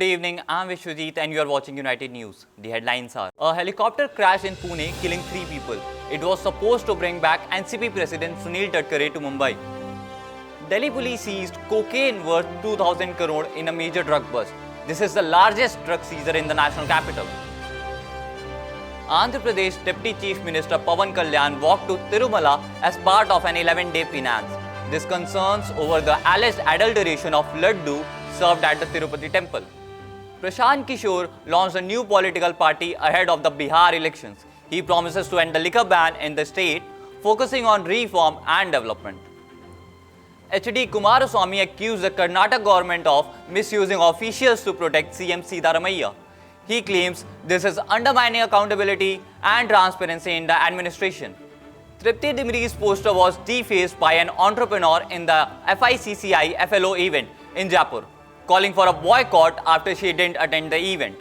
evening, I'm Vishwajeet and you are watching United News. The headlines are: a helicopter crash in Pune killing 3 people. It was supposed to bring back NCP President Sunil Tadkare to Mumbai. Delhi police seized cocaine worth 2,000 crore in a major drug bust. This is the largest drug seizure in the national capital. Andhra Pradesh Deputy Chief Minister Pawan Kalyan walked to Tirumala as part of an 11-day penance. This concerns over the alleged adulteration of laddu served at the Tirupati temple. Prashant Kishore launched a new political party ahead of the Bihar elections. He promises to end the liquor ban in the state, focusing on reform and development. H.D. Kumaraswamy accused the Karnataka government of misusing officials to protect CM Siddaramaiah. He claims this is undermining accountability and transparency in the administration. Tripti Dimri's poster was defaced by an entrepreneur in the FICCI FLO event in Jaipur, calling for a boycott after she didn't attend the event.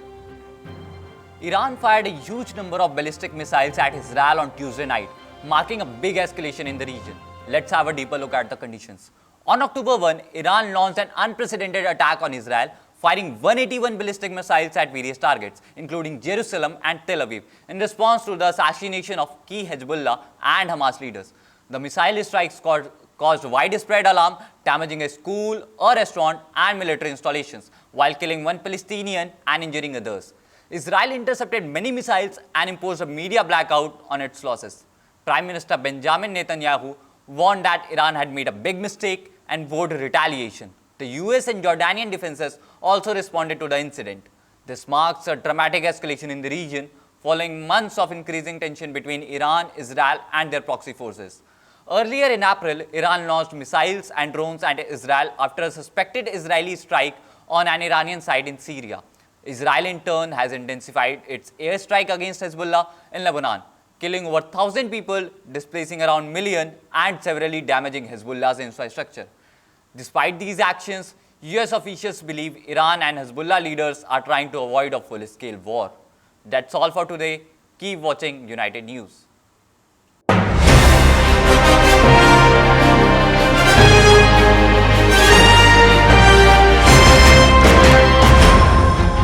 Iran fired a huge number of ballistic missiles at Israel on Tuesday night, marking a big escalation in the region. Let's have a deeper look at the conditions. On October 1, Iran launched an unprecedented attack on Israel, firing 181 ballistic missiles at various targets, including Jerusalem and Tel Aviv, in response to the assassination of key Hezbollah and Hamas leaders. The missile strikes caused widespread alarm, damaging a school, a restaurant, and military installations, while killing 1 Palestinian and injuring others. Israel intercepted many missiles and imposed a media blackout on its losses. Prime Minister Benjamin Netanyahu warned that Iran had made a big mistake and vowed retaliation. The US and Jordanian defenses also responded to the incident. This marks a dramatic escalation in the region, following months of increasing tension between Iran, Israel, and their proxy forces. Earlier in April, Iran launched missiles and drones at Israel after a suspected Israeli strike on an Iranian site in Syria. Israel, in turn, has intensified its airstrike against Hezbollah in Lebanon, killing over 1,000 people, displacing around 1 million, and severely damaging Hezbollah's infrastructure. Despite these actions, US officials believe Iran and Hezbollah leaders are trying to avoid a full-scale war. That's all for today. Keep watching United News.